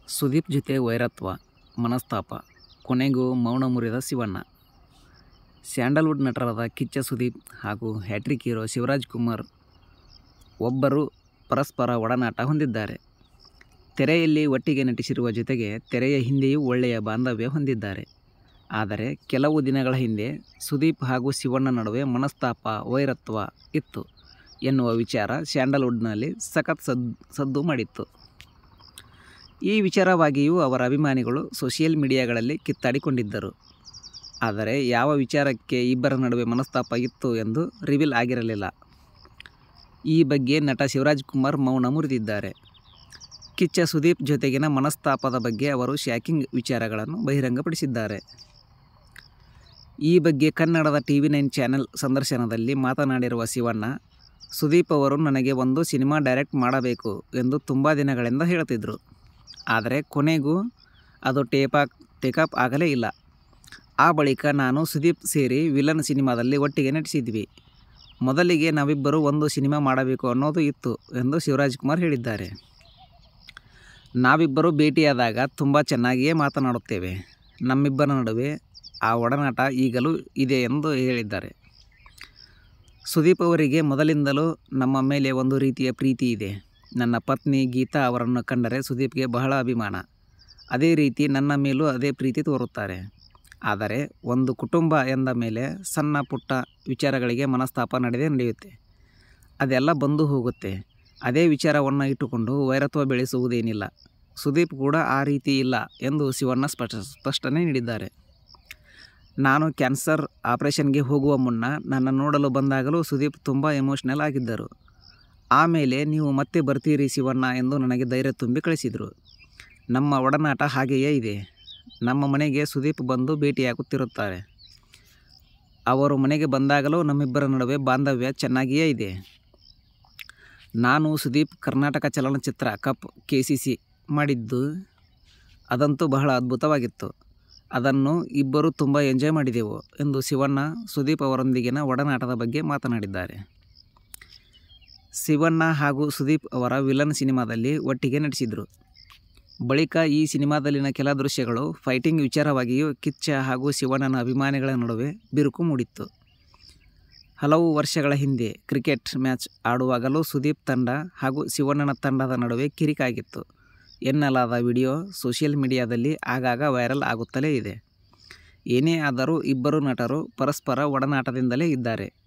ಸುದೀಪ್ ಜೊತೆ ವೈರತ್ವ, ಮನಸ್ತಾಪ, ಕೊನೆಗೂ ಮೌನ ಮುರಿದ ಶಿವಣ್ಣ. ಸ್ಯಾಂಡಲ್ವುಡ್ ನಟರಾದ ಕಿಚ್ಚ ಸುದೀಪ್ ಹಾಗೂ ಹ್ಯಾಟ್ರಿಕ್ ಹೀರೋ ಶಿವರಾಜ್ ಕುಮಾರ್ ಒಬ್ಬರು ಪರಸ್ಪರ ಒಡನಾಟ ಹೊಂದಿದ್ದಾರೆ. ತೆರೆಯಲ್ಲಿ ಒಟ್ಟಿಗೆ ನಟಿಸಿರುವ ಜೊತೆಗೆ ತೆರೆಯ ಹಿಂದೆಯೂ ಒಳ್ಳೆಯ ಬಾಂಧವ್ಯ ಹೊಂದಿದ್ದಾರೆ. ಆದರೆ ಕೆಲವು ದಿನಗಳ ಹಿಂದೆ ಸುದೀಪ್ ಹಾಗೂ ಶಿವಣ್ಣ ನಡುವೆ ಮನಸ್ತಾಪ, ವೈರತ್ವ ಇತ್ತು ಎನ್ನುವ ವಿಚಾರ ಸ್ಯಾಂಡಲ್ವುಡ್ನಲ್ಲಿ ಸಖತ್ ಸದ್ದು ಮಾಡಿತ್ತು. ಈ ವಿಚಾರವಾಗಿಯೂ ಅವರ ಅಭಿಮಾನಿಗಳು ಸೋಷಿಯಲ್ ಮೀಡಿಯಾಗಳಲ್ಲಿ ಕಿತ್ತಾಡಿಕೊಂಡಿದ್ದರು. ಆದರೆ ಯಾವ ವಿಚಾರಕ್ಕೆ ಇಬ್ಬರ ನಡುವೆ ಮನಸ್ತಾಪ ಇತ್ತು ಎಂದು ರಿವೀಲ್ ಆಗಿರಲಿಲ್ಲ. ಈ ಬಗ್ಗೆ ನಟ ಶಿವರಾಜ್ ಕುಮಾರ್ ಮೌನ ಮುರಿದಿದ್ದಾರೆ. ಕಿಚ್ಚ ಸುದೀಪ್ ಜೊತೆಗಿನ ಮನಸ್ತಾಪದ ಬಗ್ಗೆ ಅವರು ಶಾಕಿಂಗ್ ವಿಚಾರಗಳನ್ನು ಬಹಿರಂಗಪಡಿಸಿದ್ದಾರೆ. ಈ ಬಗ್ಗೆ ಕನ್ನಡದ TV9 ಚಾನೆಲ್ ಸಂದರ್ಶನದಲ್ಲಿ ಮಾತನಾಡಿರುವ ಶಿವಣ್ಣ, ಸುದೀಪ್ ಅವರು ನನಗೆ ಒಂದು ಸಿನಿಮಾ ಡೈರೆಕ್ಟ್ ಮಾಡಬೇಕು ಎಂದು ತುಂಬ ದಿನಗಳಿಂದ ಹೇಳ್ತಿದ್ರು. ಆದರೆ ಕೊನೆಗೂ ಅದು ಟೇಕಪ್ ಆಗಲೇ ಇಲ್ಲ. ಆ ಬಳಿಕ ನಾನು ಸುದೀಪ್ ಸೇರಿ ವಿಲನ್ ಸಿನಿಮಾದಲ್ಲಿ ಒಟ್ಟಿಗೆ ನಟಿಸಿದ್ವಿ. ಮೊದಲಿಗೆ ನಾವಿಬ್ಬರು ಒಂದು ಸಿನಿಮಾ ಮಾಡಬೇಕು ಅನ್ನೋದು ಇತ್ತು ಎಂದು ಶಿವರಾಜ್ ಕುಮಾರ್ ಹೇಳಿದ್ದಾರೆ. ನಾವಿಬ್ಬರು ಭೇಟಿಯಾದಾಗ ತುಂಬ ಚೆನ್ನಾಗಿಯೇ ಮಾತನಾಡುತ್ತೇವೆ. ನಮ್ಮಿಬ್ಬರ ನಡುವೆ ಆ ಒಡನಾಟ ಈಗಲೂ ಇದೆ ಎಂದು ಹೇಳಿದ್ದಾರೆ. ಸುದೀಪ್ ಅವರಿಗೆ ಮೊದಲಿಂದಲೂ ನಮ್ಮ ಮೇಲೆ ಒಂದು ರೀತಿಯ ಪ್ರೀತಿ ಇದೆ. ನನ್ನ ಪತ್ನಿ ಗೀತಾ ಅವರನ್ನು ಕಂಡರೆ ಸುದೀಪ್ಗೆ ಬಹಳ ಅಭಿಮಾನ. ಅದೇ ರೀತಿ ನನ್ನ ಮೇಲೂ ಅದೇ ಪ್ರೀತಿ ತೋರುತ್ತಾರೆ. ಆದರೆ ಒಂದು ಕುಟುಂಬ ಎಂದ ಮೇಲೆ ಸಣ್ಣ ಪುಟ್ಟ ವಿಚಾರಗಳಿಗೆ ಮನಸ್ತಾಪ ನಡೆಯುತ್ತೆ. ಅದೆಲ್ಲ ಬಂದು ಹೋಗುತ್ತೆ. ಅದೇ ವಿಚಾರವನ್ನು ಇಟ್ಟುಕೊಂಡು ವೈರತ್ವ ಬೆಳೆಸುವುದೇನಿಲ್ಲ. ಸುದೀಪ್ ಕೂಡ ಆ ರೀತಿ ಇಲ್ಲ ಎಂದು ಶಿವಣ್ಣ ಸ್ಪಷ್ಟನೆ ನೀಡಿದ್ದಾರೆ. ನಾನು ಕ್ಯಾನ್ಸರ್ ಆಪರೇಷನ್ಗೆ ಹೋಗುವ ಮುನ್ನ ನನ್ನ ನೋಡಲು ಬಂದಾಗಲೂ ಸುದೀಪ್ ತುಂಬ ಎಮೋಷ್ನಲ್ ಆಗಿದ್ದರು. ಆಮೇಲೆ ನೀವು ಮತ್ತೆ ಬರ್ತೀರಿ ಶಿವಣ್ಣ ಎಂದು ನನಗೆ ಧೈರ್ಯ ತುಂಬಿ ಕಳಿಸಿದರು. ನಮ್ಮ ಒಡನಾಟ ಹಾಗೆಯೇ ಇದೆ. ನಮ್ಮ ಮನೆಗೆ ಸುದೀಪ್ ಬಂದು ಭೇಟಿಯಾಗುತ್ತಿರುತ್ತಾರೆ. ಅವರು ಮನೆಗೆ ಬಂದಾಗಲೂ ನಮ್ಮಿಬ್ಬರ ನಡುವೆ ಬಾಂಧವ್ಯ ಚೆನ್ನಾಗಿಯೇ ಇದೆ. ನಾನು ಸುದೀಪ್ ಕರ್ನಾಟಕ ಚಲನಚಿತ್ರ ಕಪ್ KCC ಮಾಡಿದ್ದು ಅದಂತೂ ಬಹಳ ಅದ್ಭುತವಾಗಿತ್ತು. ಅದನ್ನು ಇಬ್ಬರು ತುಂಬ ಎಂಜಾಯ್ ಮಾಡಿದೆವು ಎಂದು ಶಿವಣ್ಣ ಸುದೀಪ್ ಅವರೊಂದಿಗಿನ ಒಡನಾಟದ ಬಗ್ಗೆ ಮಾತನಾಡಿದ್ದಾರೆ. ಶಿವಣ್ಣ ಹಾಗೂ ಸುದೀಪ್ ಅವರ ವಿಲನ್ ಸಿನಿಮಾದಲ್ಲಿ ಒಟ್ಟಿಗೆ ನಟಿಸಿದರು. ಬಳಿಕ ಈ ಸಿನಿಮಾದಲ್ಲಿನ ಕೆಲ ದೃಶ್ಯಗಳು ಫೈಟಿಂಗ್ ವಿಚಾರವಾಗಿಯೂ ಕಿಚ್ಚ ಹಾಗೂ ಶಿವಣ್ಣನ ಅಭಿಮಾನಿಗಳ ನಡುವೆ ಬಿರುಕು ಮೂಡಿತ್ತು. ಹಲವು ವರ್ಷಗಳ ಹಿಂದೆ ಕ್ರಿಕೆಟ್ ಮ್ಯಾಚ್ ಆಡುವಾಗಲೂ ಸುದೀಪ್ ತಂಡ ಹಾಗೂ ಶಿವಣ್ಣನ ತಂಡದ ನಡುವೆ ಕಿರಿಕಾಗಿತ್ತು ಎನ್ನಲಾದ ವಿಡಿಯೋ ಸೋಷಿಯಲ್ ಮೀಡಿಯಾದಲ್ಲಿ ಆಗಾಗ ವೈರಲ್ ಆಗುತ್ತಲೇ ಇದೆ. ಏನೇ ಆದರೂ ಇಬ್ಬರು ನಟರು ಪರಸ್ಪರ ಒಡನಾಟದಿಂದಲೇ ಇದ್ದಾರೆ.